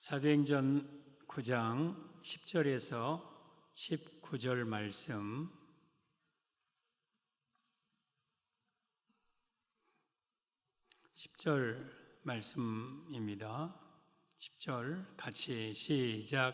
사도행전 9장 10절에서 19절 말씀, 10절 말씀입니다. 10절 같이 시작.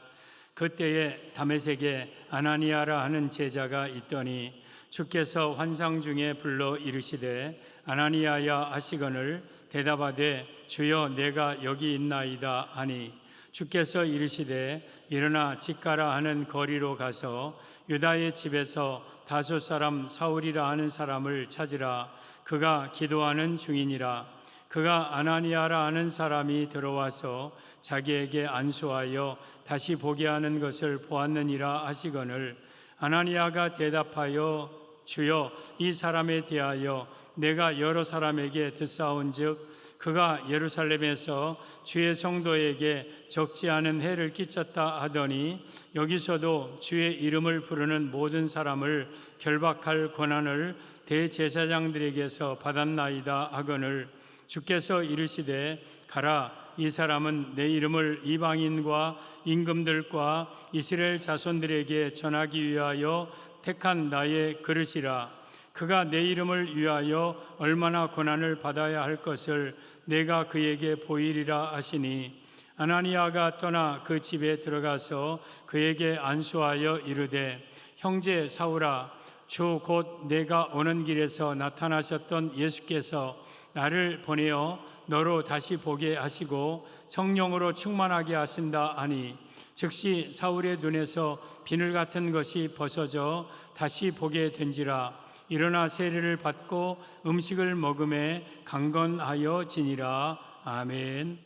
그때에 다메섹에 아나니아라 하는 제자가 있더니 주께서 환상 중에 불러 이르시되 아나니아야 하시거늘 대답하되 주여 내가 여기 있나이다 하니 주께서 이르시되 일어나 직가라 하는 거리로 가서 유다의 집에서 다소 사람 사울이라 하는 사람을 찾으라. 그가 기도하는 중이니라. 그가 아나니아라 하는 사람이 들어와서 자기에게 안수하여 다시 보게 하는 것을 보았느니라 하시거늘 아나니아가 대답하여 주여 이 사람에 대하여 내가 여러 사람에게 듣사온즉 그가 예루살렘에서 주의 성도에게 적지 않은 해를 끼쳤다 하더니 여기서도 주의 이름을 부르는 모든 사람을 결박할 권한을 대제사장들에게서 받았나이다 하거늘 주께서 이르시되 가라. 이 사람은 내 이름을 이방인과 임금들과 이스라엘 자손들에게 전하기 위하여 택한 나의 그릇이라. 그가 내 이름을 위하여 얼마나 고난을 받아야 할 것을 내가 그에게 보이리라 하시니 아나니아가 떠나 그 집에 들어가서 그에게 안수하여 이르되 형제 사울아 주 곧 내가 오는 길에서 나타나셨던 예수께서 나를 보내어 너로 다시 보게 하시고 성령으로 충만하게 하신다 하니 즉시 사울의 눈에서 비늘 같은 것이 벗어져 다시 보게 된지라. 일어나 세례를 받고 음식을 먹음에 강건하여 지니라. 아멘.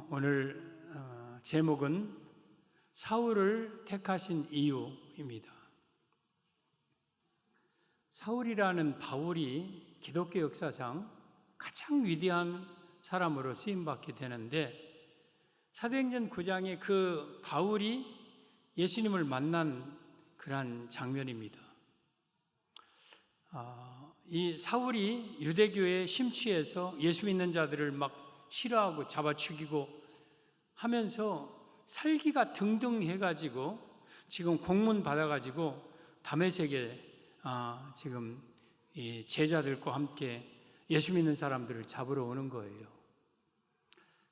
오늘 제목은 사울을 택하신 이유입니다. 사울이라는 바울이 기독교 역사상 가장 위대한 사람으로 쓰임받게 되는데 사도행전 9장에 그 바울이 예수님을 만난 그러한 장면입니다. 이 사울이 유대교에 심취해서 예수 믿는 자들을 막 싫어하고 잡아 죽이고 하면서 살기가 등등 해가지고 지금 공문 받아가지고 다메섹에 지금 이 제자들과 함께 예수 믿는 사람들을 잡으러 오는 거예요.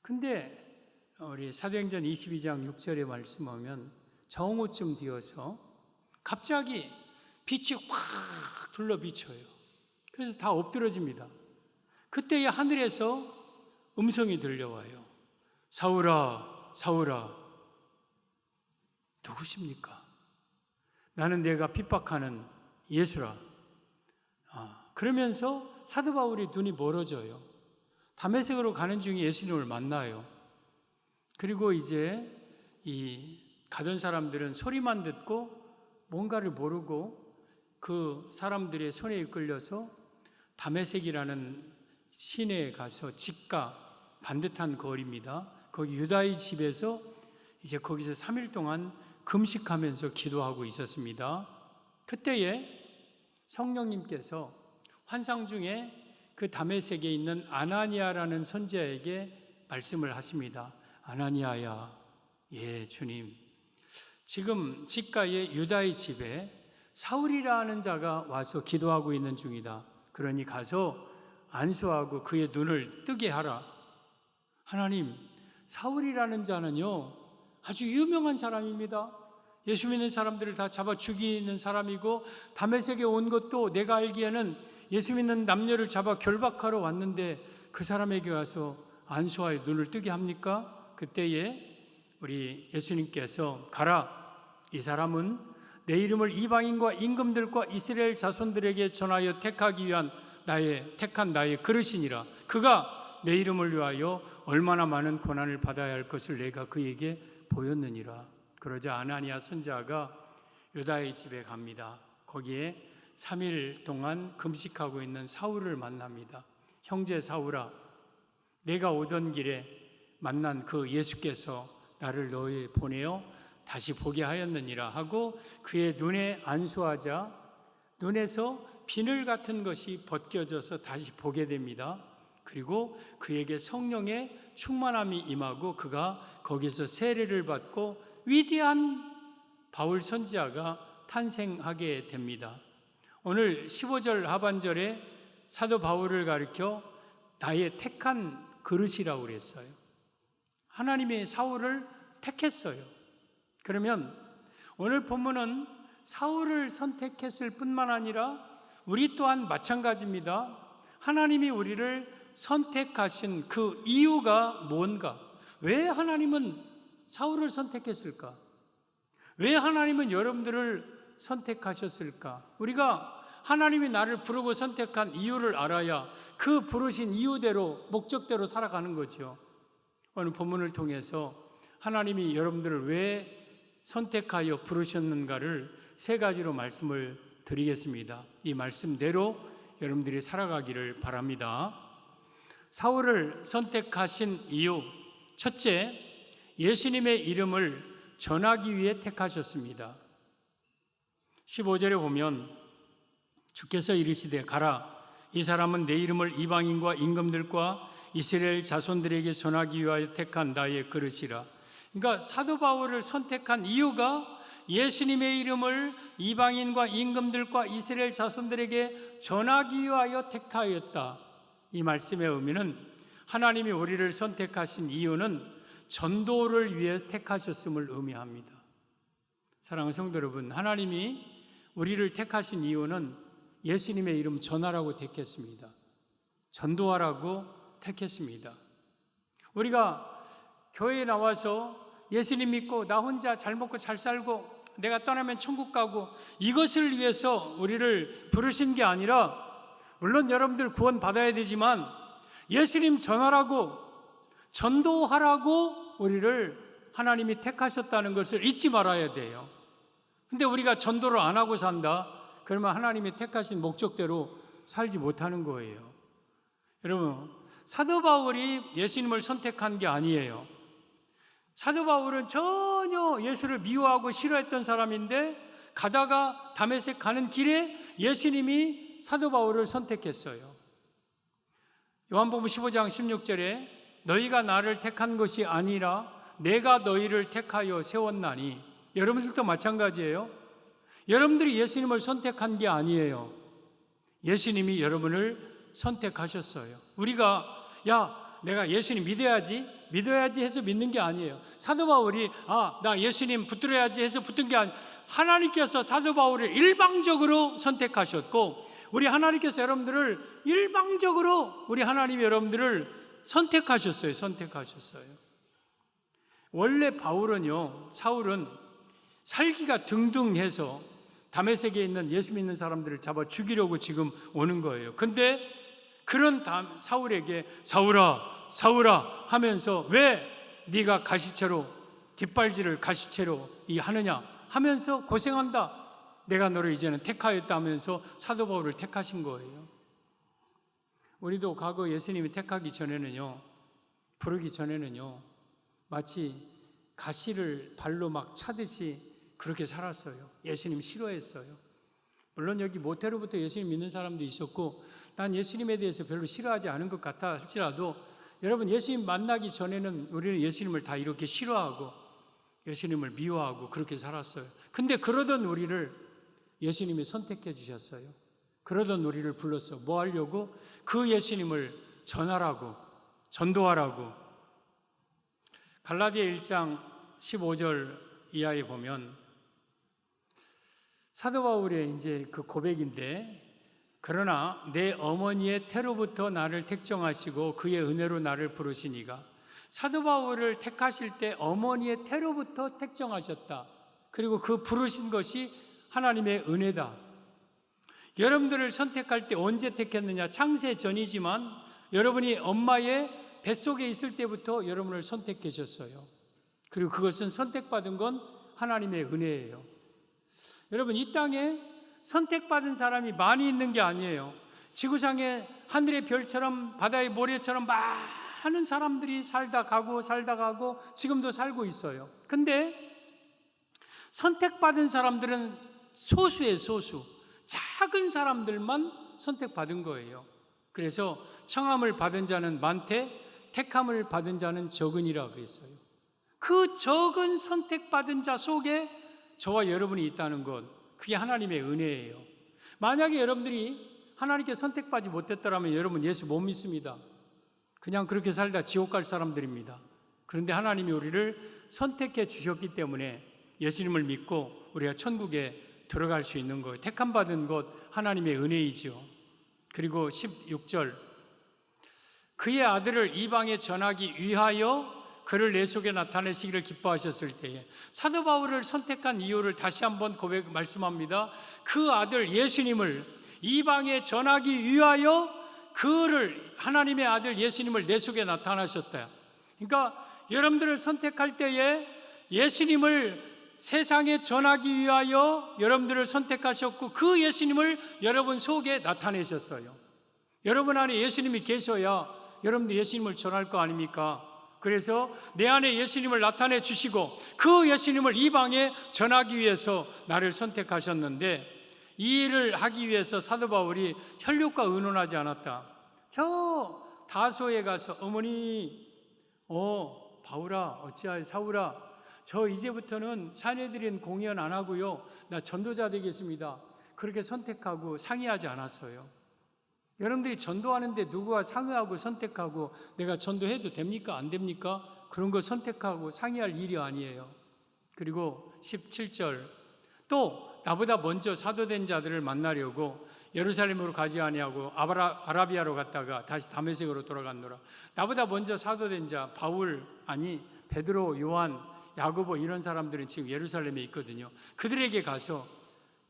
근데 우리 사도행전 22장 6절에 말씀 보면 정오쯤 되어서 갑자기 빛이 확 둘러 비쳐요. 그래서 다 엎드러집니다. 그때 하늘에서 음성이 들려와요. 사울아, 사울아, 누구십니까? 나는 내가 핍박하는 예수라. 그러면서 사도 바울이 눈이 멀어져요. 다메섹으로 가는 중에 예수님을 만나요. 그리고 이제 이 가던 사람들은 소리만 듣고 뭔가를 모르고 그 사람들의 손에 이끌려서 다메섹이라는 시내에 가서 직가 반듯한 거리입니다. 거기 유다의 집에서 이제 거기서 3일 동안 금식하면서 기도하고 있었습니다. 그때에 성령님께서 환상 중에 그 다메섹에 있는 아나니아라는 선지자에게 말씀을 하십니다. 아나니아야, 예 주님, 지금 직가의 유다의 집에 사울이라는 자가 와서 기도하고 있는 중이다. 그러니 가서 안수하고 그의 눈을 뜨게 하라. 하나님, 사울이라는 자는요 아주 유명한 사람입니다. 예수 믿는 사람들을 다 잡아 죽이는 사람이고 다메섹에 온 것도 내가 알기에는 예수 믿는 남녀를 잡아 결박하러 왔는데 그 사람에게 와서 안수하여 눈을 뜨게 합니까? 그때에 우리 예수님께서 가라. 이 사람은 내 이름을 이방인과 임금들과 이스라엘 자손들에게 전하여 택하기 위한 택한 나의 그릇이니라. 그가 내 이름을 위하여 얼마나 많은 고난을 받아야 할 것을 내가 그에게 보였느니라. 그러자 아나니아 선지자가 유다의 집에 갑니다. 거기에 3일 동안 금식하고 있는 사울을 만납니다. 형제 사울아, 내가 오던 길에 만난 그 예수께서 나를 너에 보내어 다시 보게 하였느니라 하고 그의 눈에 안수하자 눈에서 비늘 같은 것이 벗겨져서 다시 보게 됩니다. 그리고 그에게 성령의 충만함이 임하고 그가 거기서 세례를 받고 위대한 바울 선지자가 탄생하게 됩니다. 오늘 15절 하반절에 사도 바울을 가리켜 나의 택한 그릇이라고 그랬어요. 하나님이 사울을 택했어요. 그러면 오늘 본문은 사울을 선택했을 뿐만 아니라 우리 또한 마찬가지입니다. 하나님이 우리를 선택하신 그 이유가 뭔가? 왜 하나님은 사울을 선택했을까? 왜 하나님은 여러분들을 선택하셨을까? 우리가 하나님이 나를 부르고 선택한 이유를 알아야 그 부르신 이유대로, 목적대로 살아가는 거죠. 오늘 본문을 통해서 하나님이 여러분들을 왜 선택하여 부르셨는가를 세 가지로 말씀을 드리겠습니다. 이 말씀대로 여러분들이 살아가기를 바랍니다. 사울을 선택하신 이유, 첫째, 예수님의 이름을 전하기 위해 택하셨습니다. 15절에 보면 주께서 이르시되 가라, 이 사람은 내 이름을 이방인과 임금들과 이스라엘 자손들에게 전하기 위하여 택한 나의 그릇이라. 그러니까 사도 바울을 선택한 이유가 예수님의 이름을 이방인과 임금들과 이스라엘 자손들에게 전하기 위하여 택하였다. 이 말씀의 의미는 하나님이 우리를 선택하신 이유는 전도를 위해 택하셨음을 의미합니다. 사랑하는 성도 여러분, 하나님이 우리를 택하신 이유는 예수님의 이름 전하라고 택했습니다. 전도하라고 택했습니다. 우리가 교회에 나와서 예수님 믿고 나 혼자 잘 먹고 잘 살고 내가 떠나면 천국 가고 이것을 위해서 우리를 부르신 게 아니라, 물론 여러분들 구원 받아야 되지만 예수님 전하라고, 전도하라고 우리를 하나님이 택하셨다는 것을 잊지 말아야 돼요. 근데 우리가 전도를 안 하고 산다? 그러면 하나님이 택하신 목적대로 살지 못하는 거예요. 여러분, 사도 바울이 예수님을 선택한 게 아니에요. 사도 바울은 전혀 예수를 미워하고 싫어했던 사람인데 가다가 다메섹 가는 길에 예수님이 사도 바울을 선택했어요. 요한복음 15장 16절에 너희가 나를 택한 것이 아니라 내가 너희를 택하여 세웠나니, 여러분들도 마찬가지예요. 여러분들이 예수님을 선택한 게 아니에요. 예수님이 여러분을 선택하셨어요. 우리가 내가 예수님 믿어야지 해서 믿는 게 아니에요. 사도 바울이 나 예수님 붙들어야지 해서 붙은 게 아니에요. 하나님께서 사도 바울을 일방적으로 선택하셨고, 우리 하나님께서 여러분들을 일방적으로, 우리 하나님이 여러분들을 선택하셨어요. 원래 사울은 살기가 등등해서 다메섹에 있는 예수 믿는 사람들을 잡아 죽이려고 지금 오는 거예요. 근데 그런 사울에게 사울아 하면서 왜 네가 가시채로 뒷발질을 가시채로 하느냐 하면서 고생한다. 내가 너를 이제는 택하였다 하면서 사도 바울을 택하신 거예요. 우리도 과거 예수님이 택하기 전에는요, 부르기 전에는요, 마치 가시를 발로 막 차듯이 그렇게 살았어요. 예수님 싫어했어요. 물론 여기 모태로부터 예수님 믿는 사람도 있었고 난 예수님에 대해서 별로 싫어하지 않은 것 같아 할지라도, 여러분, 예수님 만나기 전에는 우리는 예수님을 다 이렇게 싫어하고 예수님을 미워하고 그렇게 살았어요. 근데 그러던 우리를 예수님이 선택해 주셨어요. 그러던 우리를 불러서 뭐 하려고? 그 예수님을 전하라고, 전도하라고. 갈라디아 1장 15절 이하에 보면 사도 바울의 이제 그 고백인데, 그러나 내 어머니의 태로부터 나를 택정하시고 그의 은혜로 나를 부르시니가. 사도 바울을 택하실 때 어머니의 태로부터 택정하셨다. 그리고 그 부르신 것이 하나님의 은혜다. 여러분들을 선택할 때 언제 택했느냐? 창세 전이지만 여러분이 엄마의 뱃속에 있을 때부터 여러분을 선택하셨어요. 그리고 그것은 선택받은 건 하나님의 은혜예요. 여러분, 이 땅에 선택받은 사람이 많이 있는 게 아니에요. 지구상에 하늘의 별처럼 바다의 모래처럼 많은 사람들이 살다 가고 지금도 살고 있어요. 근데 선택받은 사람들은 소수예요, 소수. 작은 사람들만 선택받은 거예요. 그래서 청함을 받은 자는 많되 택함을 받은 자는 적으니라 그랬어요. 그 적은 선택받은 자 속에 저와 여러분이 있다는 것, 그게 하나님의 은혜예요. 만약에 여러분들이 하나님께 선택받지 못했더라면 여러분 예수 못 믿습니다. 그냥 그렇게 살다 지옥 갈 사람들입니다. 그런데 하나님이 우리를 선택해 주셨기 때문에 예수님을 믿고 우리가 천국에 들어갈 수 있는 거예요. 택함 받은 것 하나님의 은혜이죠. 그리고 16절, 그의 아들을 이방에 전하기 위하여 그를 내 속에 나타내시기를 기뻐하셨을 때에, 사도 바울을 선택한 이유를 다시 한번 말씀합니다. 그 아들 예수님을 이방에 전하기 위하여 그를, 하나님의 아들 예수님을 내 속에 나타나셨다. 그러니까 여러분들을 선택할 때에 예수님을 세상에 전하기 위하여 여러분들을 선택하셨고 그 예수님을 여러분 속에 나타내셨어요. 여러분 안에 예수님이 계셔야 여러분들 예수님을 전할 거 아닙니까? 그래서 내 안에 예수님을 나타내 주시고 그 예수님을 이방에 전하기 위해서 나를 선택하셨는데, 이 일을 하기 위해서 사도 바울이 혈육과 의논하지 않았다. 저 다소에 가서 어머니, 바울아, 어찌하여 사울아, 저 이제부터는 사내들인 공연 안 하고요, 나 전도자 되겠습니다. 그렇게 선택하고 상의하지 않았어요. 여러분들이 전도하는데 누구와 상의하고 선택하고 내가 전도해도 됩니까? 안 됩니까? 그런 걸 선택하고 상의할 일이 아니에요. 그리고 17절, 또 나보다 먼저 사도된 자들을 만나려고 예루살렘으로 가지 아니하고 아라비아로 갔다가 다시 다메섹으로 돌아갔노라. 나보다 먼저 사도된 자 바울, 아니 베드로, 요한, 야고보 이런 사람들은 지금 예루살렘에 있거든요. 그들에게 가서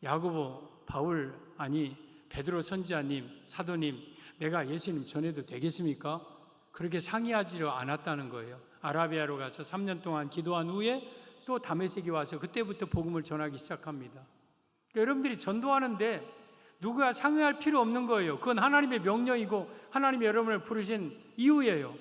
야고보, 바울, 아니 베드로 선지자님, 사도님, 내가 예수님 전해도 되겠습니까? 그렇게 상의하지 않았다는 거예요. 아라비아로 가서 3년 동안 기도한 후에 또 다메섹에 와서 그때부터 복음을 전하기 시작합니다. 그러니까 여러분들이 전도하는데 누구와 상의할 필요 없는 거예요. 그건 하나님의 명령이고 하나님이 여러분을 부르신 이유예요.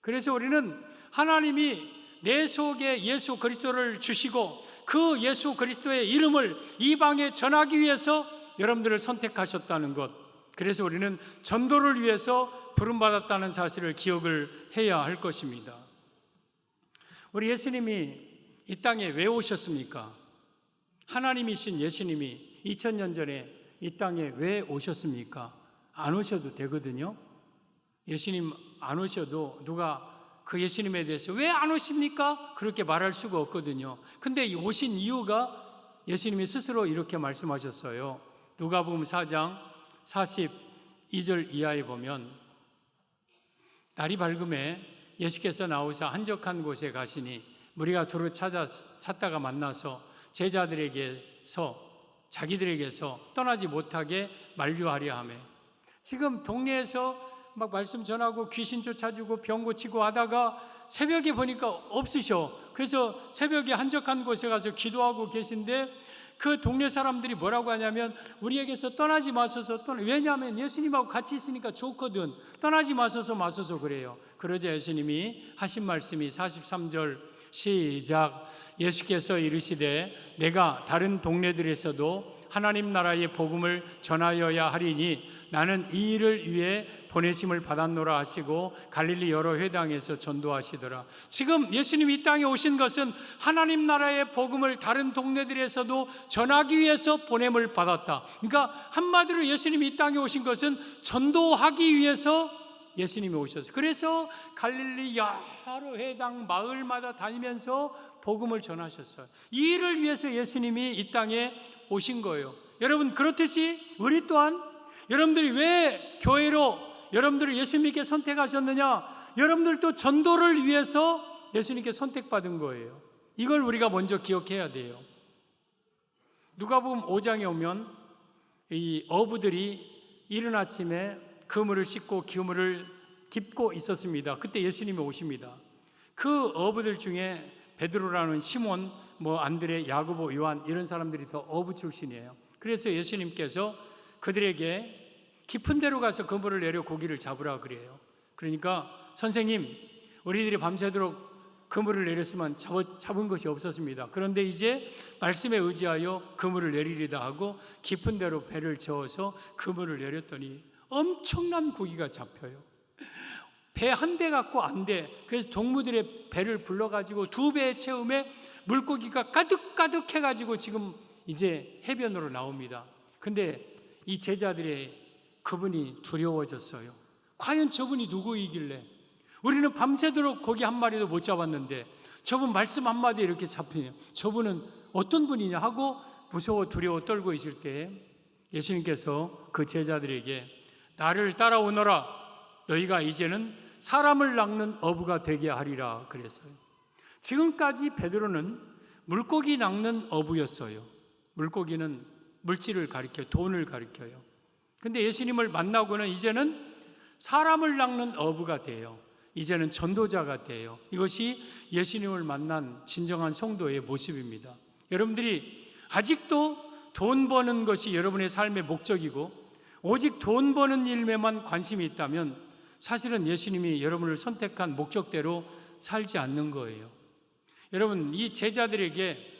그래서 우리는 하나님이 내 속에 예수 그리스도를 주시고 그 예수 그리스도의 이름을 이방에 전하기 위해서 여러분들을 선택하셨다는 것, 그래서 우리는 전도를 위해서 부름받았다는 사실을 기억을 해야 할 것입니다. 우리 예수님이 이 땅에 왜 오셨습니까? 하나님이신 예수님이 2000년 전에 이 땅에 왜 오셨습니까? 안 오셔도 되거든요. 예수님 안 오셔도 누가 그 예수님에 대해서 왜 안 오십니까? 그렇게 말할 수가 없거든요. 근데 오신 이유가 예수님이 스스로 이렇게 말씀하셨어요. 누가복음 4장 42절 이하에 보면, 날이 밝음에 예수께서 나오사 한적한 곳에 가시니 무리가 두루 찾다가 만나서 자기들에게서 떠나지 못하게 만류하려 하며, 지금 동네에서 막 말씀 전하고 귀신 쫓아주고 병 고치고 하다가 새벽에 보니까 없으셔. 그래서 새벽에 한적한 곳에 가서 기도하고 계신데 그 동네 사람들이 뭐라고 하냐면 우리에게서 떠나지 마소서, 왜냐하면 예수님하고 같이 있으니까 좋거든, 떠나지 마소서 그래요. 그러자 예수님이 하신 말씀이 43절 시작, 예수께서 이르시되 내가 다른 동네들에서도 하나님 나라의 복음을 전하여야 하리니 나는 이 일을 위해 보내심을 받았노라 하시고 갈릴리 여러 회당에서 전도하시더라. 지금 예수님이 이 땅에 오신 것은 하나님 나라의 복음을 다른 동네들에서도 전하기 위해서 보냄을 받았다. 그러니까 한마디로 예수님이 이 땅에 오신 것은 전도하기 위해서 예수님이 오셨어요. 그래서 갈릴리 여러 회당 마을마다 다니면서 복음을 전하셨어요. 이 일을 위해서 예수님이 이 땅에 오신 거예요. 여러분, 그렇듯이 우리 또한 여러분들이 왜 교회로 여러분들을 예수님께 선택하셨느냐? 여러분들도 전도를 위해서 예수님께 선택받은 거예요. 이걸 우리가 먼저 기억해야 돼요. 누가복음 5장에 오면 이 어부들이 이른 아침에 그물을 싣고 기물을 깁고 있었습니다. 그때 예수님이 오십니다. 그 어부들 중에 베드로라는 시몬, 안드레, 야고보, 요한 이런 사람들이 더 어부 출신이에요. 그래서 예수님께서 그들에게 깊은 데로 가서 그물을 내려 고기를 잡으라 그래요. 그러니까 선생님, 우리들이 밤새도록 그물을 내렸으면 잡은 것이 없었습니다. 그런데 이제 말씀에 의지하여 그물을 내리리다 하고 깊은 데로 배를 저어서 그물을 내렸더니 엄청난 고기가 잡혀요. 배 한 대 갖고 안 돼. 그래서 동무들의 배를 불러가지고 2배의 채움에 물고기가 가득가득 해가지고 지금 이제 해변으로 나옵니다. 근데 이 제자들의 그분이 두려워졌어요. 과연 저분이 누구이길래? 우리는 밤새도록 고기 한 마리도 못 잡았는데 저분 말씀 한마디에 이렇게 잡히냐? 저분은 어떤 분이냐 하고 무서워 두려워 떨고 있을 때 예수님께서 그 제자들에게 나를 따라오너라. 너희가 이제는 사람을 낚는 어부가 되게 하리라 그랬어요. 지금까지 베드로는 물고기 낚는 어부였어요. 물고기는 물질을 가리켜요. 돈을 가리켜요. 근데 예수님을 만나고는 이제는 사람을 낚는 어부가 돼요. 이제는 전도자가 돼요. 이것이 예수님을 만난 진정한 성도의 모습입니다. 여러분들이 아직도 돈 버는 것이 여러분의 삶의 목적이고 오직 돈 버는 일에만 관심이 있다면 사실은 예수님이 여러분을 선택한 목적대로 살지 않는 거예요. 여러분, 이 제자들에게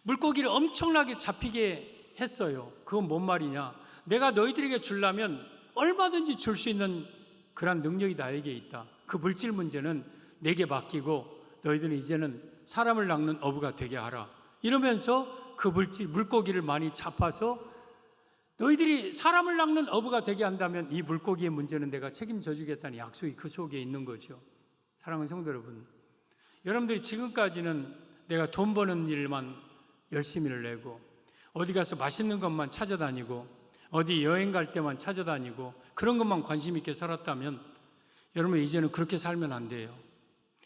물고기를 엄청나게 잡히게 했어요. 그건 뭔 말이냐? 내가 너희들에게 주려면 얼마든지 줄 수 있는 그런 능력이 나에게 있다. 그 물질 문제는 내게 맡기고 너희들은 이제는 사람을 낚는 어부가 되게 하라. 이러면서 그 물고기를 많이 잡아서 너희들이 사람을 낚는 어부가 되게 한다면 이 물고기의 문제는 내가 책임져 주겠다는 약속이 그 속에 있는 거죠. 사랑하는 성도 여러분, 여러분들이 지금까지는 내가 돈 버는 일만 열심히를 내고 어디 가서 맛있는 것만 찾아다니고 어디 여행 갈 때만 찾아다니고 그런 것만 관심 있게 살았다면 여러분 이제는 그렇게 살면 안 돼요.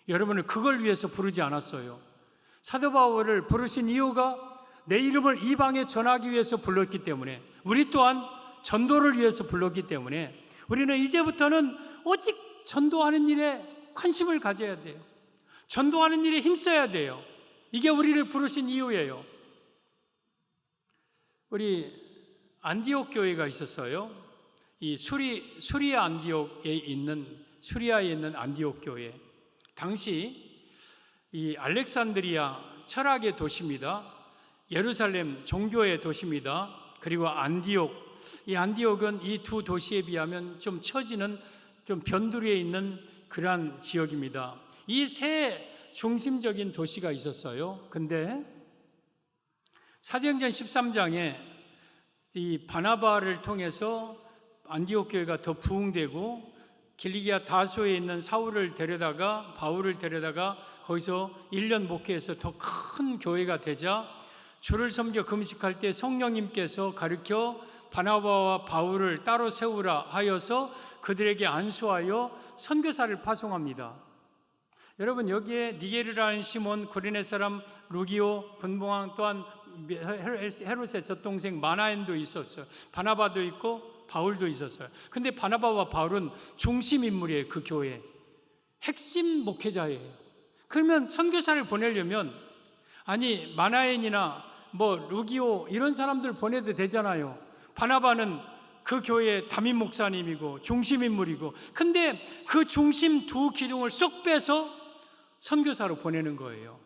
여러분을 그걸 위해서 부르지 않았어요. 사도 바울을 부르신 이유가 내 이름을 이방에 전하기 위해서 불렀기 때문에, 우리 또한 전도를 위해서 불렀기 때문에 우리는 이제부터는 오직 전도하는 일에 관심을 가져야 돼요. 전도하는 일에 힘써야 돼요. 이게 우리를 부르신 이유예요. 우리 안디옥 교회가 있었어요. 이 수리아에 있는 안디옥 교회. 당시 이 알렉산드리아 철학의 도시입니다. 예루살렘 종교의 도시입니다. 그리고 안디옥. 이 안디옥은 이 두 도시에 비하면 좀 처지는 좀 변두리에 있는 그러한 지역입니다. 이 세 중심적인 도시가 있었어요. 근데 사도행전 13장에 이 바나바를 통해서 안디옥 교회가 더 부흥되고 길리기아 다소에 있는 바울을 데려다가 거기서 1년 목회해서 더 큰 교회가 되자 주를 섬겨 금식할 때 성령님께서 가르쳐 바나바와 바울을 따로 세우라 하여서 그들에게 안수하여 선교사를 파송합니다. 여러분, 여기에 니게르라는 시몬, 구레네 사람 루기오, 분봉왕, 또한 헤롯의 젖동생 마나엔도 있었어요. 바나바도 있고 바울도 있었어요. 근데 바나바와 바울은 중심 인물이에요. 그 교회에 핵심 목회자예요. 그러면 선교사를 보내려면 아니 마나엔이나 루기오 이런 사람들 보내도 되잖아요. 바나바는 그 교회의 담임 목사님이고 중심 인물이고, 근데 그 중심 두 기둥을 쏙 빼서 선교사로 보내는 거예요.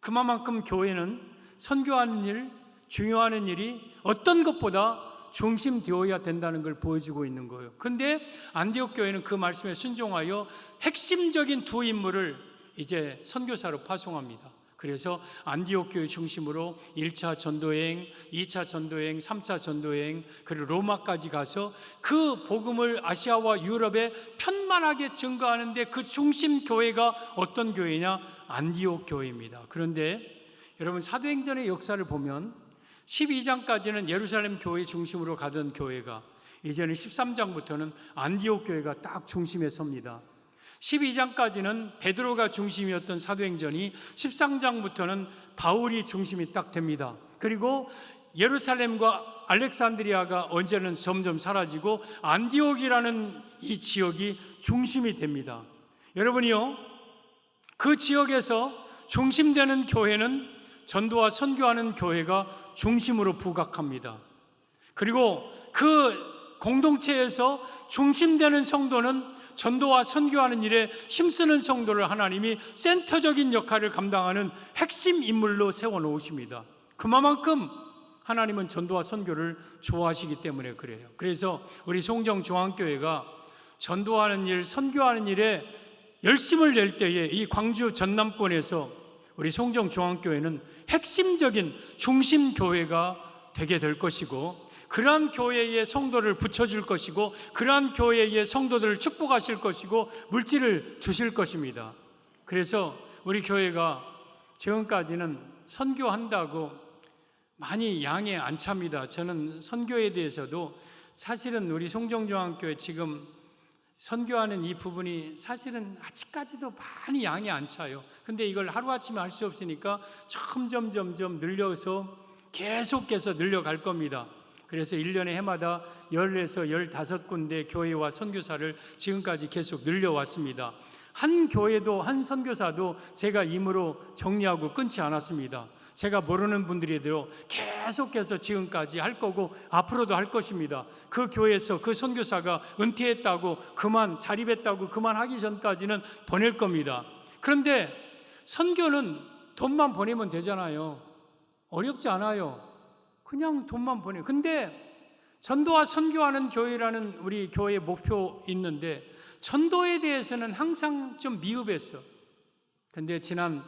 그만큼 교회는 선교하는 일, 중요한 일이 어떤 것보다 중심되어야 된다는 걸 보여주고 있는 거예요. 그런데 안디옥 교회는 그 말씀에 순종하여 핵심적인 두 인물을 이제 선교사로 파송합니다. 그래서 안디옥 교회 중심으로 1차 전도여행, 2차 전도여행, 3차 전도여행, 그리고 로마까지 가서 그 복음을 아시아와 유럽에 편만하게 증거하는데 그 중심 교회가 어떤 교회냐? 안디옥 교회입니다. 그런데 여러분, 사도행전의 역사를 보면 12장까지는 예루살렘 교회 중심으로 가던 교회가 이제는 13장부터는 안디옥 교회가 딱 중심에 섭니다. 12장까지는 베드로가 중심이었던 사도행전이 13장부터는 바울이 중심이 딱 됩니다. 그리고 예루살렘과 알렉산드리아가 언제는 점점 사라지고 안디옥이라는 이 지역이 중심이 됩니다. 여러분이요, 그 지역에서 중심되는 교회는 전도와 선교하는 교회가 중심으로 부각합니다. 그리고 그 공동체에서 중심되는 성도는 전도와 선교하는 일에 힘쓰는 성도를 하나님이 센터적인 역할을 감당하는 핵심 인물로 세워놓으십니다. 그만큼 하나님은 전도와 선교를 좋아하시기 때문에 그래요. 그래서 우리 송정중앙교회가 전도하는 일, 선교하는 일에 열심을 낼 때에 이 광주 전남권에서 우리 송정중앙교회는 핵심적인 중심교회가 되게 될 것이고, 그러한 교회의 성도를 붙여줄 것이고, 그러한 교회의 성도들을 축복하실 것이고, 물질을 주실 것입니다. 그래서 우리 교회가 지금까지는 선교한다고 많이 양에 안 찹니다. 저는 선교에 대해서도 사실은 우리 송정중앙교회 지금 선교하는 이 부분이 사실은 아직까지도 많이 양이 안 차요. 근데 이걸 하루아침에 할 수 없으니까 점점 늘려서 계속해서 늘려갈 겁니다. 그래서 1년에 해마다 10에서 15군데 교회와 선교사를 지금까지 계속 늘려왔습니다. 한 교회도 한 선교사도 제가 임으로 정리하고 끊지 않았습니다. 제가 모르는 분들에도 계속해서 지금까지 할 거고 앞으로도 할 것입니다. 그 교회에서 그 선교사가 은퇴했다고 그만 자립했다고 그만하기 전까지는 보낼 겁니다. 그런데 선교는 돈만 보내면 되잖아요. 어렵지 않아요. 그냥 돈만 보내. 근데 전도와 선교하는 교회라는 우리 교회의 목표 있는데 전도에 대해서는 항상 좀 미흡했어. 근데 지난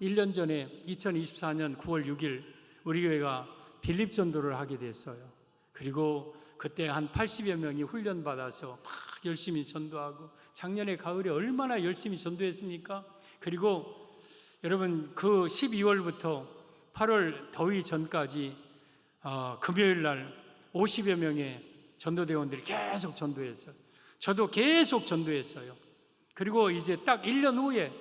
1년 전에 2024년 9월 6일 우리 교회가 빌립 전도를 하게 됐어요. 그리고 그때 한 80여 명이 훈련받아서 막 열심히 전도하고, 작년에 가을에 얼마나 열심히 전도했습니까? 그리고 여러분 그 12월부터 8월 더위 전까지 금요일 날 50여 명의 전도대원들이 계속 전도했어요. 저도 계속 전도했어요. 그리고 이제 딱 1년 후에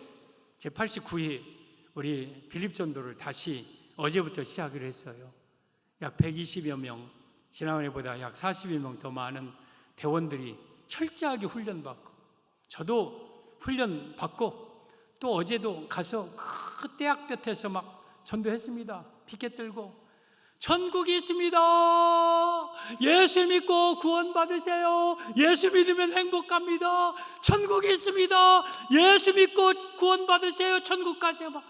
제 89회 우리 빌립 전도를 다시 어제부터 시작을 했어요. 약 120여 명, 지난해보다 약 40여 명 더 많은 대원들이 철저하게 훈련받고, 저도 훈련받고, 또 어제도 가서 그 대학볕에서 막 전도했습니다. 피켓 들고 천국이 있습니다. 예수 믿고 구원 받으세요. 예수 믿으면 행복합니다. 천국이 있습니다. 예수 믿고 구원 받으세요. 천국 가세요. 막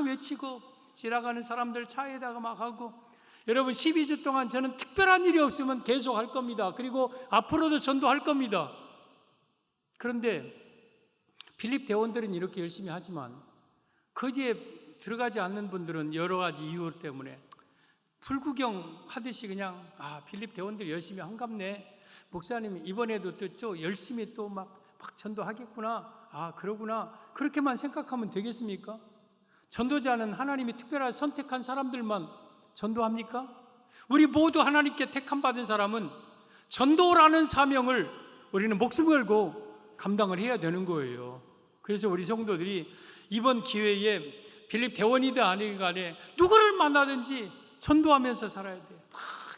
외치고 지나가는 사람들 차에다가 막 하고. 여러분 12주 동안 저는 특별한 일이 없으면 계속 할 겁니다. 그리고 앞으로도 전도할 겁니다. 그런데 빌립 대원들은 이렇게 열심히 하지만 거기에 들어가지 않는 분들은 여러 가지 이유 때문에 불구경 하듯이 그냥 빌립 대원들이 열심히 한갑네. 목사님 이번에도 또 열심히 또 막 전도하겠구나. 그러구나. 그렇게만 생각하면 되겠습니까? 전도자는 하나님이 특별하게 선택한 사람들만 전도합니까? 우리 모두 하나님께 택함 받은 사람은 전도라는 사명을 우리는 목숨 걸고 감당을 해야 되는 거예요. 그래서 우리 성도들이 이번 기회에 빌립 대원이든 아니든 간에 누구를 만나든지 전도하면서 살아야 돼요.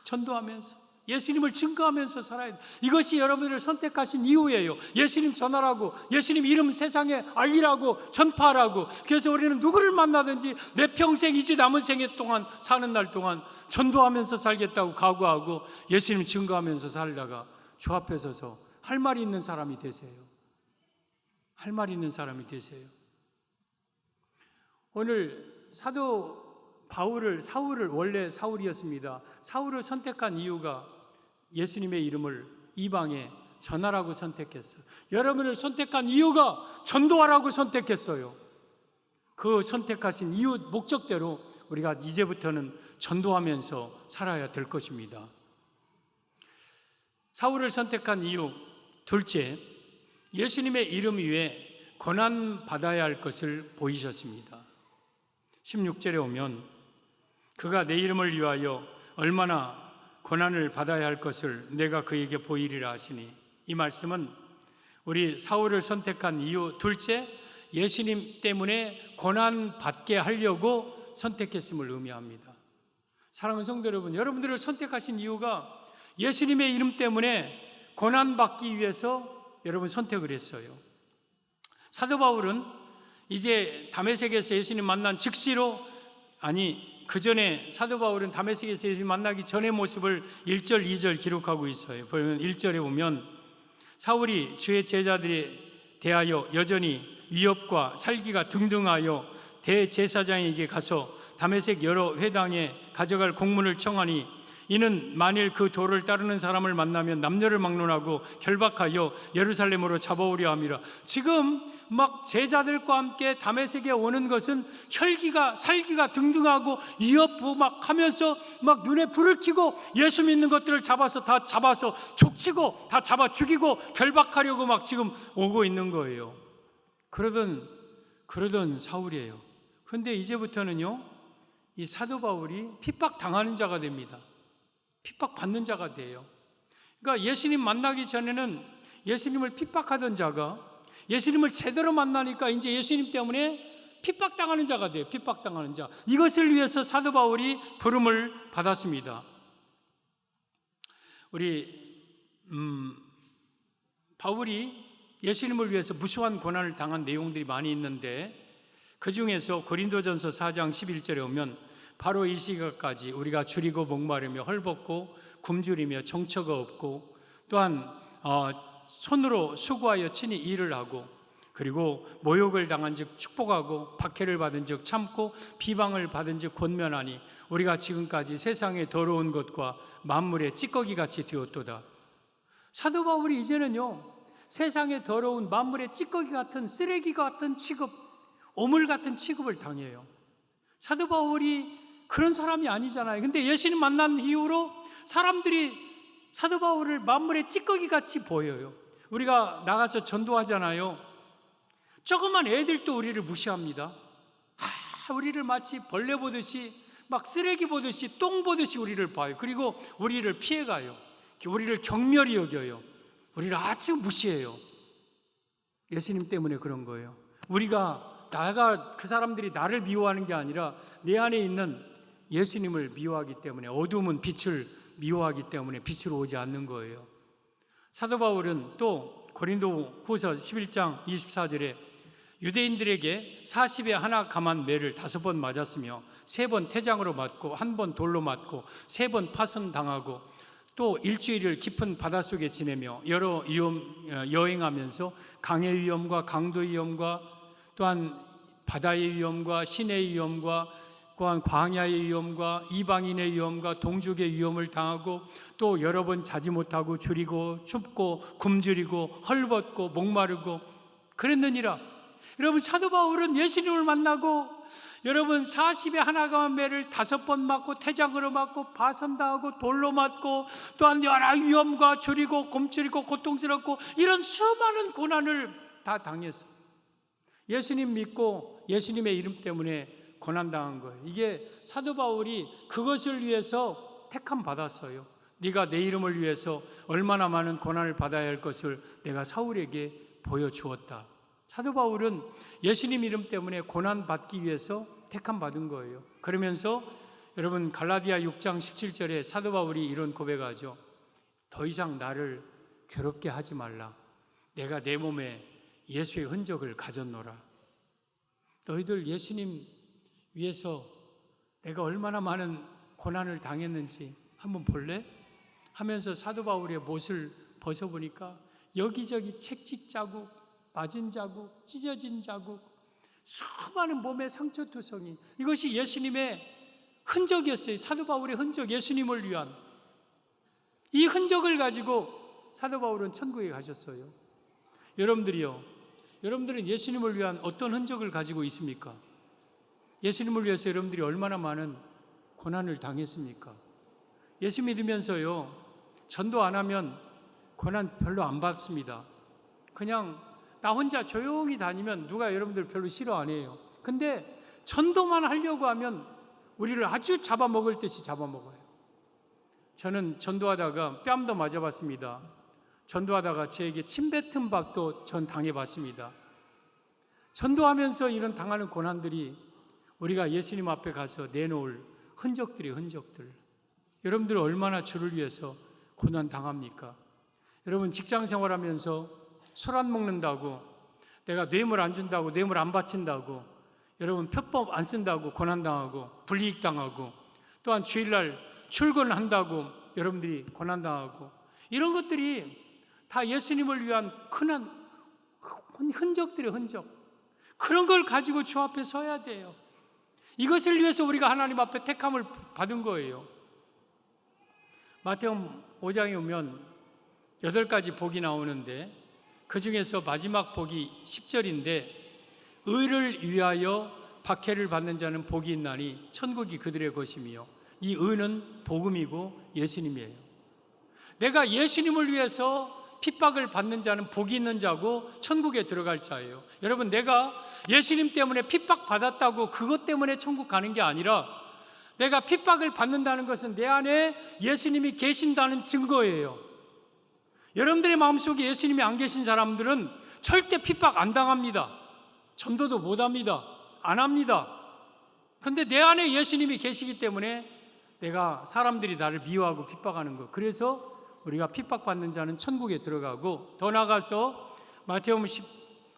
전도하면서 예수님을 증거하면서 살아야 돼요. 이것이 여러분을 선택하신 이유예요. 예수님 전하라고, 예수님 이름 세상에 알리라고, 전파하라고. 그래서 우리는 누구를 만나든지 내 평생 이제 남은 생애 동안 사는 날 동안 전도하면서 살겠다고 각오하고 예수님 증거하면서 살다가 주 앞에 서서 할 말이 있는 사람이 되세요. 할 말이 있는 사람이 되세요. 오늘 사도 사울을 원래 사울이었습니다. 사울을 선택한 이유가 예수님의 이름을 이방에 전하라고 선택했어요. 여러분을 선택한 이유가 전도하라고 선택했어요. 그 선택하신 이유 목적대로 우리가 이제부터는 전도하면서 살아야 될 것입니다. 사울을 선택한 이유 둘째, 예수님의 이름 위에 고난 받아야 할 것을 보이셨습니다. 16절에 오면 그가 내 이름을 위하여 얼마나 고난을 받아야 할 것을 내가 그에게 보이리라 하시니, 이 말씀은 우리 사울을 선택한 이유 둘째, 예수님 때문에 고난 받게 하려고 선택했음을 의미합니다. 사랑하는 성도 여러분, 여러분들을 선택하신 이유가 예수님의 이름 때문에 고난 받기 위해서 여러분 선택을 했어요. 사도 바울은 이제 다메섹에서 예수님 만난 즉시로, 그 전에 사도 바울은 다메섹에서 예수님 만나기 전의 모습을 1절, 2절 기록하고 있어요. 보면 1절에 보면 사울이 주의 제자들에 대하여 여전히 위협과 살기가 등등하여 대제사장에게 가서 다메섹 여러 회당에 가져갈 공문을 청하니 이는 만일 그 도를 따르는 사람을 만나면 남녀를 막론하고 결박하여 예루살렘으로 잡아오려 함이라. 지금 막 제자들과 함께 다메섹에 오는 것은 혈기가 살기가 등등하고 이어부 막 하면서 막 눈에 불을 켜고 예수 믿는 것들을 다 잡아서 족치고 다 잡아 죽이고 결박하려고 막 지금 오고 있는 거예요. 그러던 사울이에요. 그런데 이제부터는요, 이 사도 바울이 핍박 당하는 자가 됩니다. 핍박 받는 자가 돼요. 그러니까 예수님 만나기 전에는 예수님을 핍박하던 자가 예수님을 제대로 만나니까 이제 예수님 때문에 핍박당하는 자가 돼요. 핍박당하는 자. 이것을 위해서 사도 바울이 부름을 받았습니다. 바울이 예수님을 위해서 무수한 고난을 당한 내용들이 많이 있는데 그 중에서 고린도전서 4장 11절에 오면 바로 이 시각까지 우리가 줄이고 목마르며 헐벗고 굶주리며 정처가 없고 또한 손으로 수고하여 친히 일을 하고 그리고 모욕을 당한 즉 축복하고 박해를 받은 즉 참고 비방을 받은 즉 권면하니 우리가 지금까지 세상의 더러운 것과 만물의 찌꺼기같이 되었도다. 사도 바울이 이제는요, 세상의 더러운 만물의 찌꺼기 같은 쓰레기 같은 취급, 오물 같은 취급을 당해요. 사도 바울이 그런 사람이 아니잖아요. 근데 예수님 만난 이후로 사람들이 사도 바울을 만물의 찌꺼기 같이 보여요. 우리가 나가서 전도하잖아요. 조그만 애들도 우리를 무시합니다. 우리를 마치 벌레 보듯이 막 쓰레기 보듯이 똥 보듯이 우리를 봐요. 그리고 우리를 피해가요. 우리를 경멸히 여겨요. 우리를 아주 무시해요. 예수님 때문에 그런 거예요. 그 사람들이 나를 미워하는 게 아니라 내 안에 있는 예수님을 미워하기 때문에, 어두움은 빛을 미워하기 때문에 빛으로 오지 않는 거예요. 사도 바울은 또 고린도 후서 11장 24절에 유대인들에게 40에 하나 감한 매를 5번 맞았으며 3번 태장으로 맞고 1번 돌로 맞고 3번 파선당하고 또 일주일을 깊은 바닷속에 지내며 여러 여행하면서 강의 위험과 강도의 위험과 또한 바다의 위험과 시내의 위험과 또한 광야의 위험과 이방인의 위험과 동족의 위험을 당하고 또 여러 번 자지 못하고 줄이고 춥고 굶주리고 헐벗고 목마르고 그랬느니라. 여러분, 사도 바울은 예수님을 만나고 여러분 40에 하나 감한 매를 5번 맞고 태장으로 맞고 파선당하고 돌로 맞고 또한 여러 위험과 줄이고 굶주리고 고통스럽고 이런 수많은 고난을 다 당했어요. 예수님 믿고 예수님의 이름 때문에 고난당한 거예요. 이게 사도 바울이 그것을 위해서 택함 받았어요. 네가 내 이름을 위해서 얼마나 많은 고난을 받아야 할 것을 내가 사울에게 보여주었다. 사도 바울은 예수님 이름 때문에 고난 받기 위해서 택함 받은 거예요. 그러면서 여러분 갈라디아 6장 17절에 사도 바울이 이런 고백하죠. 더 이상 나를 괴롭게 하지 말라. 내가 내 몸에 예수의 흔적을 가졌노라. 너희들 예수님 위해서 내가 얼마나 많은 고난을 당했는지 한번 볼래? 하면서 사도 바울의 못을 벗어보니까 여기저기 채찍 자국, 맞은 자국, 찢어진 자국, 수많은 몸의 상처투성이, 이것이 예수님의 흔적이었어요. 사도 바울의 흔적, 예수님을 위한 이 흔적을 가지고 사도 바울은 천국에 가셨어요. 여러분들은 예수님을 위한 어떤 흔적을 가지고 있습니까? 예수님을 위해서 여러분들이 얼마나 많은 고난을 당했습니까? 예수 믿으면서요, 전도 안 하면 고난 별로 안 받습니다. 그냥 나 혼자 조용히 다니면 누가 여러분들 별로 싫어 안 해요. 근데 전도만 하려고 하면 우리를 아주 잡아먹을 듯이 잡아먹어요. 저는 전도하다가 뺨도 맞아봤습니다. 전도하다가 저에게 침뱉은 밥도 전 당해봤습니다. 전도하면서 이런 당하는 고난들이 우리가 예수님 앞에 가서 내놓을 흔적들. 여러분들 얼마나 주를 위해서 고난 당합니까? 여러분 직장 생활하면서 술 안 먹는다고, 내가 뇌물 안 준다고, 뇌물 안 바친다고, 여러분 표법 안 쓴다고 고난당하고 불이익 당하고, 또한 주일날 출근한다고 여러분들이 고난당하고, 이런 것들이 다 예수님을 위한 큰 흔적들이에요. 흔적. 그런 걸 가지고 주 앞에 서야 돼요. 이것을 위해서 우리가 하나님 앞에 택함을 받은 거예요. 마태복음 5장에 오면 8가지 복이 나오는데 그 중에서 마지막 복이 10절인데 의를 위하여 박해를 받는 자는 복이 있나니 천국이 그들의 것이며, 이 의는 복음이고 예수님이에요. 내가 예수님을 위해서 핍박을 받는 자는 복이 있는 자고 천국에 들어갈 자예요. 여러분, 내가 예수님 때문에 핍박 받았다고 그것 때문에 천국 가는 게 아니라, 내가 핍박을 받는다는 것은 내 안에 예수님이 계신다는 증거예요. 여러분들의 마음속에 예수님이 안 계신 사람들은 절대 핍박 안 당합니다. 전도도 못 합니다. 안 합니다. 그런데 내 안에 예수님이 계시기 때문에 내가 사람들이 나를 미워하고 핍박하는 거. 그래서 우리가 핍박받는 자는 천국에 들어가고, 더 나아가서 마태복음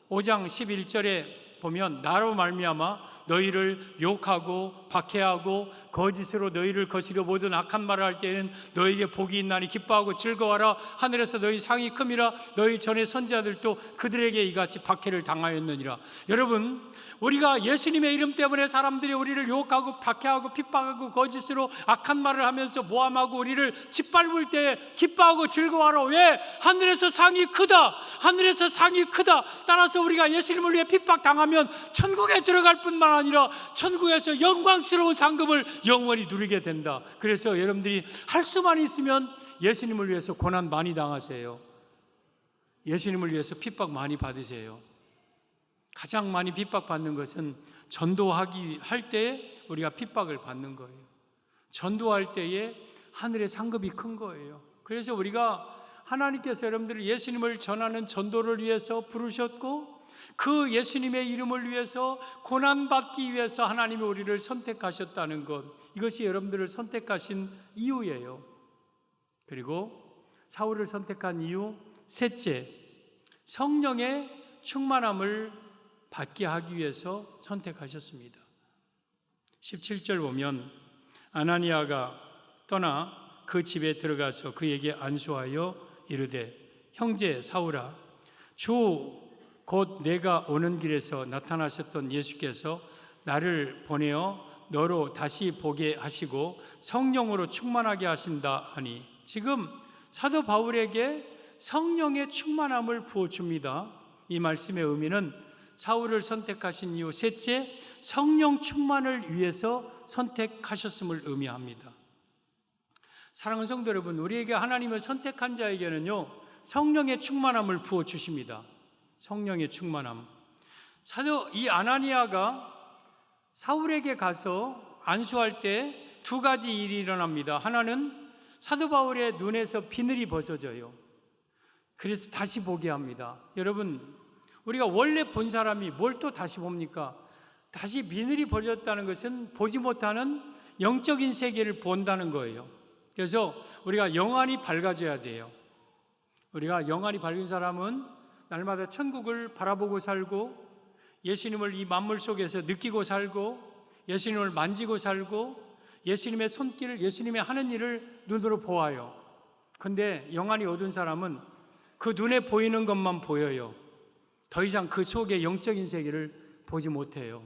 5장 11절에 보면 나로 말미암아 너희를 욕하고 박해하고 거짓으로 너희를 거스려 모든 악한 말을 할 때에는 너희에게 복이 있나니 기뻐하고 즐거워하라. 하늘에서 너희 상이 큼이라. 너희 전에 선지자들도 그들에게 이같이 박해를 당하였느니라. 여러분, 우리가 예수님의 이름 때문에 사람들이 우리를 욕하고 박해하고 핍박하고 거짓으로 악한 말을 하면서 모함하고 우리를 짓밟을 때 기뻐하고 즐거워하라. 왜? 하늘에서 상이 크다. 하늘에서 상이 크다. 따라서 우리가 예수님을 위해 핍박 당하면 천국에 들어갈 뿐만 아니라 천국에서 영광스러운 상급을 영원히 누리게 된다. 그래서 여러분들이 할 수만 있으면 예수님을 위해서 고난 많이 당하세요. 예수님을 위해서 핍박 많이 받으세요. 가장 많이 핍박받는 것은 전도하기 할 때 우리가 핍박을 받는 거예요. 전도할 때에 하늘의 상급이 큰 거예요. 그래서 우리가 하나님께서 여러분들을 예수님을 전하는 전도를 위해서 부르셨고, 그 예수님의 이름을 위해서 고난받기 위해서 하나님이 우리를 선택하셨다는 것, 이것이 여러분들을 선택하신 이유예요. 그리고 사울을 선택한 이유 셋째, 성령의 충만함을 받게 하기 위해서 선택하셨습니다. 17절 보면 아나니아가 떠나 그 집에 들어가서 그에게 안수하여 이르되 형제 사울아, 주 곧 내가 오는 길에서 나타나셨던 예수께서 나를 보내어 너로 다시 보게 하시고 성령으로 충만하게 하신다 하니, 지금 사도 바울에게 성령의 충만함을 부어줍니다. 이 말씀의 의미는 사울을 선택하신 이유 셋째, 성령 충만을 위해서 선택하셨음을 의미합니다. 사랑하는 성도 여러분, 우리에게 하나님을 선택한 자에게는요, 성령의 충만함을 부어주십니다. 성령의 충만함. 이 아나니아가 사울에게 가서 안수할 때 두 가지 일이 일어납니다. 하나는 사도 바울의 눈에서 비늘이 벗어져요. 그래서 다시 보게 합니다. 여러분, 우리가 원래 본 사람이 뭘 또 다시 봅니까? 다시 비늘이 벗어졌다는 것은 보지 못하는 영적인 세계를 본다는 거예요. 그래서 우리가 영안이 밝아져야 돼요. 우리가 영안이 밝은 사람은 날마다 천국을 바라보고 살고, 예수님을 이 만물 속에서 느끼고 살고, 예수님을 만지고 살고, 예수님의 손길을, 예수님의 하는 일을 눈으로 보아요. 근데 영안이 어두운 사람은 그 눈에 보이는 것만 보여요. 더 이상 그 속의 영적인 세계를 보지 못해요.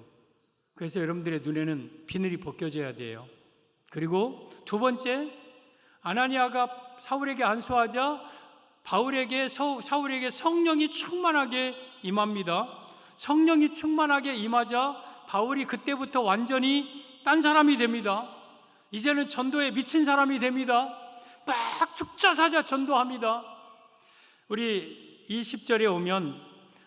그래서 여러분들의 눈에는 비늘이 벗겨져야 돼요. 그리고 두 번째, 아나니아가 사울에게 안수하자 사울에게 성령이 충만하게 임합니다. 성령이 충만하게 임하자 바울이 그때부터 완전히 딴 사람이 됩니다. 이제는 전도에 미친 사람이 됩니다. 막 죽자사자 전도합니다. 우리 20절에 오면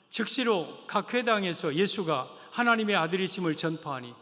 즉시로 각 회당에서 예수가 하나님의 아들이심을 전파하니,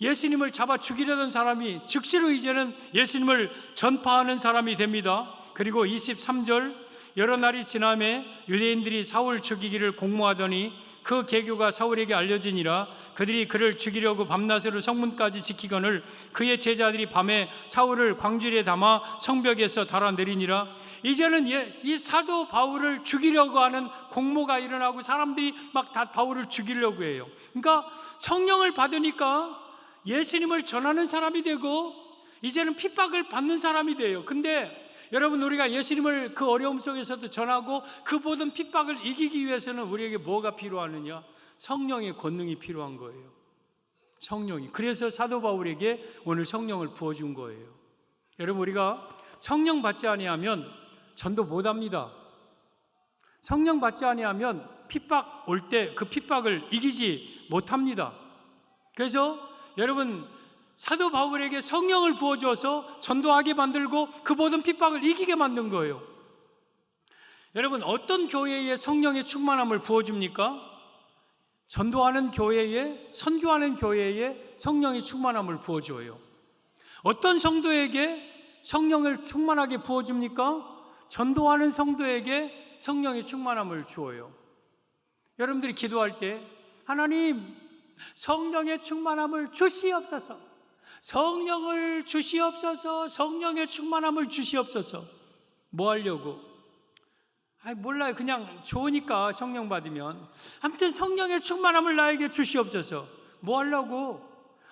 예수님을 잡아 죽이려던 사람이 즉시로 이제는 예수님을 전파하는 사람이 됩니다. 그리고 23절, 여러 날이 지남에 유대인들이 사울 죽이기를 공모하더니 그 계교가 사울에게 알려지니라. 그들이 그를 죽이려고 밤낮으로 성문까지 지키거늘 그의 제자들이 밤에 사울을 광주리에 담아 성벽에서 달아내리니라. 이제는 이 사도 바울을 죽이려고 하는 공모가 일어나고 사람들이 막 다 바울을 죽이려고 해요. 그러니까 성령을 받으니까 예수님을 전하는 사람이 되고 이제는 핍박을 받는 사람이 돼요. 근데 여러분, 우리가 예수님을 그 어려움 속에서도 전하고 그 모든 핍박을 이기기 위해서는 우리에게 뭐가 필요하느냐? 성령의 권능이 필요한 거예요. 성령이. 그래서 사도 바울에게 오늘 성령을 부어준 거예요. 여러분, 우리가 성령 받지 아니하면 전도 못합니다. 성령 받지 아니하면 핍박 올 때 그 핍박을 이기지 못합니다. 그래서 여러분, 사도 바울에게 성령을 부어줘서 전도하게 만들고 그 모든 핍박을 이기게 만든 거예요. 여러분, 어떤 교회에 성령의 충만함을 부어줍니까? 전도하는 교회에, 선교하는 교회에 성령의 충만함을 부어줘요. 어떤 성도에게 성령을 충만하게 부어줍니까? 전도하는 성도에게 성령의 충만함을 주어요. 여러분들이 기도할 때 하나님, 성령의 충만함을 주시옵소서, 성령을 주시옵소서, 성령의 충만함을 주시옵소서. 뭐 하려고? 몰라요. 그냥 좋으니까 성령 받으면. 아무튼 성령의 충만함을 나에게 주시옵소서. 뭐 하려고?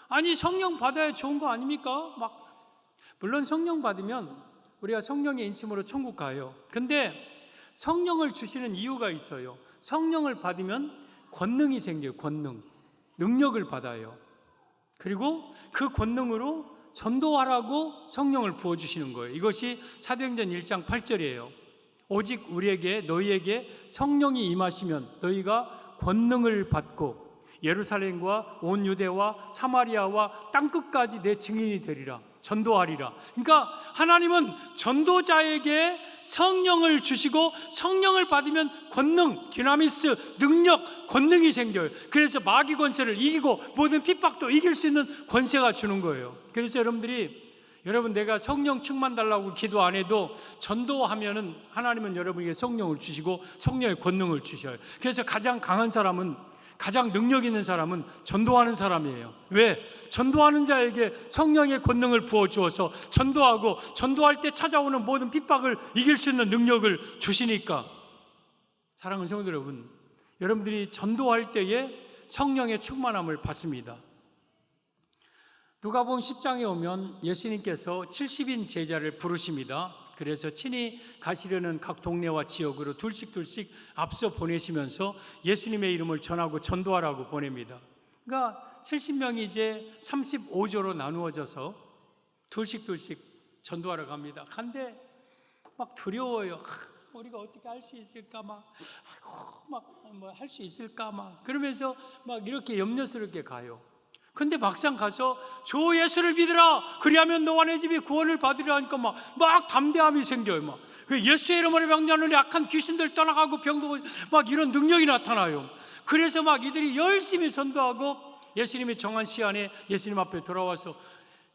아니, 성령 받아야 좋은 거 아닙니까? 물론 성령 받으면 우리가 성령의 인침으로 천국 가요. 근데 성령을 주시는 이유가 있어요. 성령을 받으면 권능이 생겨요. 권능. 능력을 받아요. 그리고 그 권능으로 전도하라고 성령을 부어주시는 거예요. 이것이 사도행전 1장 8절이에요. 오직 우리에게, 너희에게 성령이 임하시면 너희가 권능을 받고 예루살렘과 온 유대와 사마리아와 땅끝까지 내 증인이 되리라. 전도하리라. 그러니까 하나님은 전도자에게 성령을 주시고 성령을 받으면 권능, 디나미스, 능력, 권능이 생겨요. 그래서 마귀 권세를 이기고 모든 핍박도 이길 수 있는 권세가 주는 거예요. 그래서 여러분, 내가 성령 충만 달라고 기도 안 해도 전도하면은 하나님은 여러분에게 성령을 주시고 성령의 권능을 주셔요. 그래서 가장 강한 사람은, 가장 능력 있는 사람은 전도하는 사람이에요. 왜? 전도하는 자에게 성령의 권능을 부어주어서 전도하고, 전도할 때 찾아오는 모든 핍박을 이길 수 있는 능력을 주시니까. 사랑하는 성도 여러분, 여러분들이 전도할 때에 성령의 충만함을 받습니다. 누가복음 10장에 오면 예수님께서 70인 제자를 부르십니다. 그래서 친히 가시려는 각 동네와 지역으로 둘씩 앞서 보내시면서 예수님의 이름을 전하고 전도하라고 보냅니다. 그러니까 70명이 이제 35조로 나누어져서 둘씩 전도하러 갑니다. 간데 막 두려워요. 우리가 어떻게 할 수 있을까? 할 수 있을까? 그러면서 막 이렇게 염려스럽게 가요. 근데 막상 가서 주 예수를 믿으라, 그리하면 너와 내 집이 구원을 받으리라 하니까 막 담대함이 생겨요. 예수의 이름으로 명령하는 약한 귀신들 떠나가고 병도 막 이런 능력이 나타나요. 그래서 이들이 열심히 전도하고 예수님이 정한 시간에 예수님 앞에 돌아와서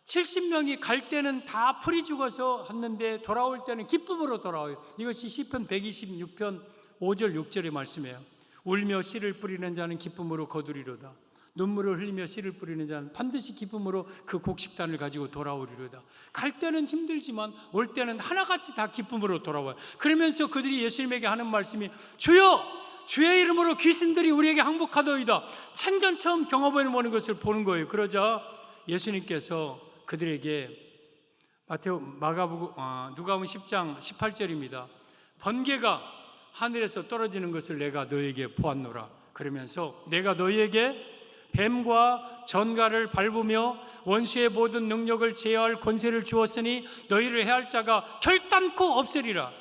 70명이 갈 때는 다 풀이 죽어서 했는데 돌아올 때는 기쁨으로 돌아와요. 이것이 시편 126편 5절 6절의 말씀이에요. 울며 씨를 뿌리는 자는 기쁨으로 거두리로다. 눈물을 흘리며 씨를 뿌리는 자는 반드시 기쁨으로 그 곡식단을 가지고 돌아오리로다. 갈 때는 힘들지만 올 때는 하나같이 다 기쁨으로 돌아와요. 그러면서 그들이 예수님에게 하는 말씀이, 주여, 주의 이름으로 귀신들이 우리에게 항복하더이다. 생전 처음 경험해보는 것을 보는 거예요. 그러자 예수님께서 그들에게 누가복음 10장 18절입니다. 번개가 하늘에서 떨어지는 것을 내가 너희에게 보았노라. 그러면서 내가 너희에게 뱀과 전갈을 밟으며 원수의 모든 능력을 제어할 권세를 주었으니 너희를 해할 자가 결단코 없으리라.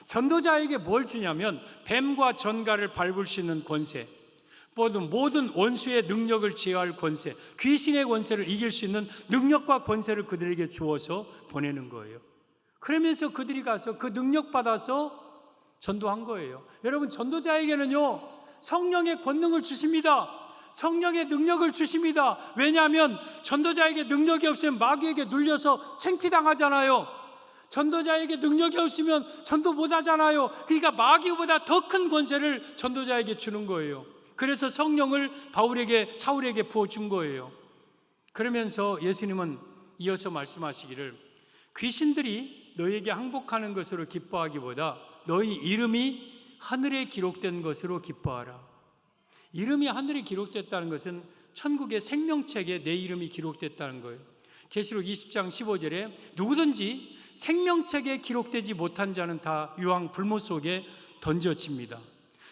전도자에게 뭘 주냐면 뱀과 전갈을 밟을 수 있는 권세, 모든 원수의 능력을 제어할 권세, 귀신의 권세를 이길 수 있는 능력과 권세를 그들에게 주어서 보내는 거예요. 그러면서 그들이 가서 그 능력 받아서 전도한 거예요. 여러분, 전도자에게는요 성령의 권능을 주십니다. 성령의 능력을 주십니다. 왜냐하면 전도자에게 능력이 없으면 마귀에게 눌려서 창피당하잖아요. 전도자에게 능력이 없으면 전도 못하잖아요. 그러니까 마귀보다 더 큰 권세를 전도자에게 주는 거예요. 그래서 성령을 사울에게 부어준 거예요. 그러면서 예수님은 이어서 말씀하시기를, 귀신들이 너희에게 항복하는 것으로 기뻐하기보다 너희 이름이 하늘에 기록된 것으로 기뻐하라. 이름이 하늘에 기록됐다는 것은 천국의 생명책에 내 이름이 기록됐다는 거예요. 계시록 20장 15절에 누구든지 생명책에 기록되지 못한 자는 다 유황 불못 속에 던져집니다.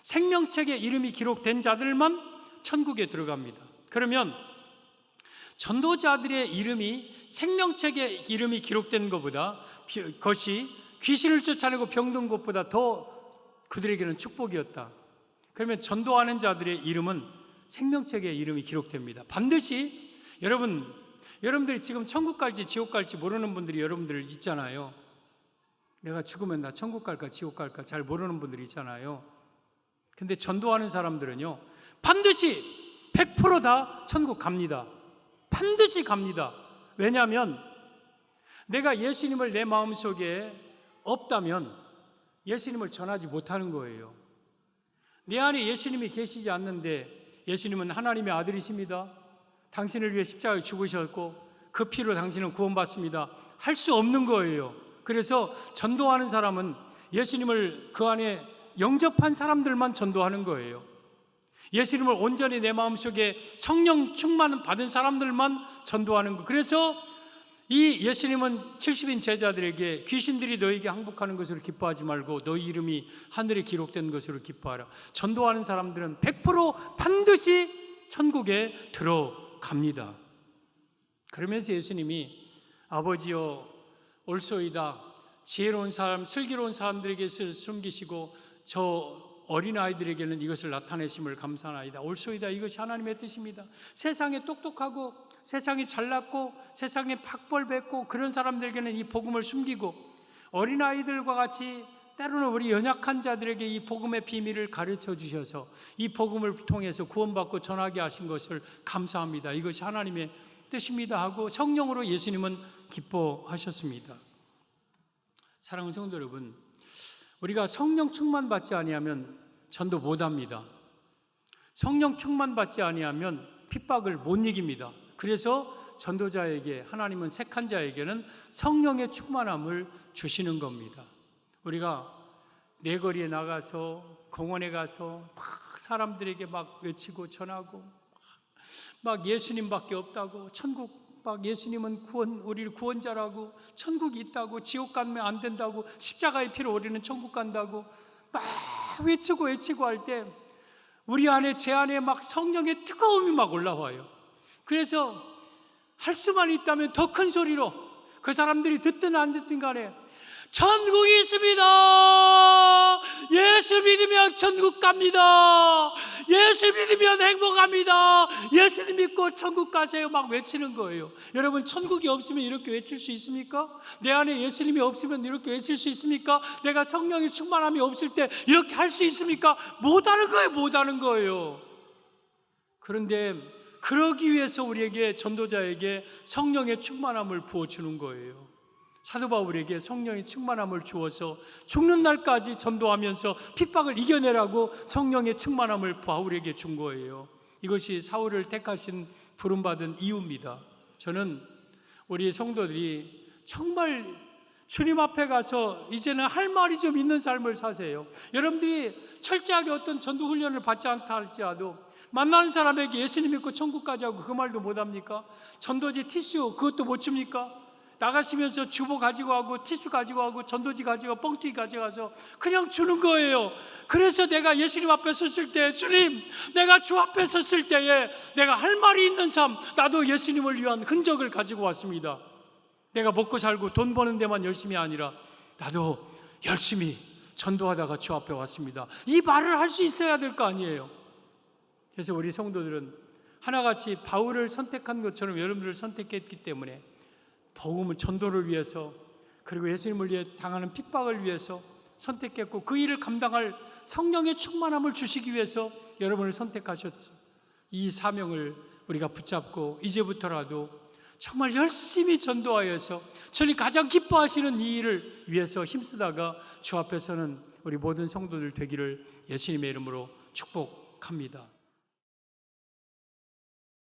생명책에 이름이 기록된 자들만 천국에 들어갑니다. 그러면 전도자들의 이름이 생명책에 이름이 기록된 것보다, 것이 귀신을 쫓아내고 병든 것보다 더 그들에게는 축복이었다. 그러면 전도하는 자들의 이름은 생명책에 이름이 기록됩니다. 반드시 여러분들이 지금 천국 갈지 지옥 갈지 모르는 분들이 여러분들 있잖아요. 내가 죽으면 나 천국 갈까 지옥 갈까 잘 모르는 분들이 있잖아요. 근데 전도하는 사람들은요, 반드시 100% 천국 갑니다. 반드시 갑니다. 왜냐하면 내가 예수님을 내 마음속에 없다면 예수님을 전하지 못하는 거예요. 내 안에 예수님이 계시지 않는데, 예수님은 하나님의 아들이십니다, 당신을 위해 십자가에 죽으셨고 그 피로 당신은 구원받습니다, 할 수 없는 거예요. 그래서 전도하는 사람은 예수님을 그 안에 영접한 사람들만 전도하는 거예요. 예수님을 온전히 내 마음속에 성령 충만 받은 사람들만 전도하는 거. 그래서 이 예수님은 70인 제자들에게 귀신들이 너에게 항복하는 것으로 기뻐하지 말고 너희 이름이 하늘에 기록된 것으로 기뻐하라. 전도하는 사람들은 100% 반드시 천국에 들어갑니다. 그러면서 예수님이 아버지여 올소이다, 지혜로운 사람, 슬기로운 사람들에게 숨기시고 저 어린아이들에게는 이것을 나타내심을 감사하나이다. 올소이다, 이것이 하나님의 뜻입니다. 세상에 똑똑하고 세상에 잘났고 세상에 팍벌뱉고 그런 사람들에게는 이 복음을 숨기고, 어린아이들과 같이 때로는 우리 연약한 자들에게 이 복음의 비밀을 가르쳐 주셔서 이 복음을 통해서 구원받고 전하게 하신 것을 감사합니다. 이것이 하나님의 뜻입니다 하고 성령으로 예수님은 기뻐하셨습니다. 사랑하는 성도 여러분, 우리가 성령 충만 받지 아니하면 전도 못합니다. 성령 충만 받지 아니하면 핍박을 못 이깁니다. 그래서 전도자에게, 하나님은 택한 자에게는 성령의 충만함을 주시는 겁니다. 우리가 내거리에 나가서 공원에 가서 막 사람들에게 막 외치고 전하고 막 예수님밖에 없다고, 천국 막 예수님은 우리를 구원자라고, 천국이 있다고, 지옥 가면 안 된다고, 십자가의 피로 우리는 천국 간다고 막 외치고 할 때 우리 안에, 제 안에 막 성령의 뜨거움이 막 올라와요. 그래서 할 수만 있다면 더 큰 소리로, 그 사람들이 듣든 안 듣든 간에 천국이 있습니다. 예수 믿으면 천국 갑니다. 예수 믿으면 행복합니다. 예수님 믿고 천국 가세요. 막 외치는 거예요. 여러분, 천국이 없으면 이렇게 외칠 수 있습니까? 내 안에 예수님이 없으면 이렇게 외칠 수 있습니까? 내가 성령의 충만함이 없을 때 이렇게 할 수 있습니까? 못하는 거예요. 그런데 그러기 위해서 우리에게, 전도자에게 성령의 충만함을 부어주는 거예요. 사도 바울에게 성령의 충만함을 주어서 죽는 날까지 전도하면서 핍박을 이겨내라고 성령의 충만함을 바울에게 준 거예요. 이것이 사울을 택하신 부름받은 이유입니다. 저는 우리 성도들이 정말 주님 앞에 가서 이제는 할 말이 좀 있는 삶을 사세요. 여러분들이 철저하게 어떤 전도 훈련을 받지 않다 할지라도 만나는 사람에게 예수님 믿고 천국 가자고 그 말도 못합니까? 전도지 티슈 그것도 못 줍니까? 나가시면서 주보 가지고 가고 티슈 가지고 가고 전도지 가지고 뻥튀기 가져가서 그냥 주는 거예요. 그래서 내가 예수님 앞에 섰을 때, 주님, 내가 주 앞에 섰을 때에 내가 할 말이 있는 삶, 나도 예수님을 위한 흔적을 가지고 왔습니다. 내가 먹고 살고 돈 버는 데만 열심히 아니라 나도 열심히 전도하다가 주 앞에 왔습니다. 이 말을 할 수 있어야 될 거 아니에요. 그래서 우리 성도들은 하나같이 바울을 선택한 것처럼 여러분들을 선택했기 때문에 복음을, 전도를 위해서, 그리고 예수님을 위해 당하는 핍박을 위해서 선택했고, 그 일을 감당할 성령의 충만함을 주시기 위해서 여러분을 선택하셨죠. 이 사명을 우리가 붙잡고 이제부터라도 정말 열심히 전도하여서 주님 가장 기뻐하시는 이 일을 위해서 힘쓰다가 주 앞에서는 우리 모든 성도들 되기를 예수님의 이름으로 축복합니다.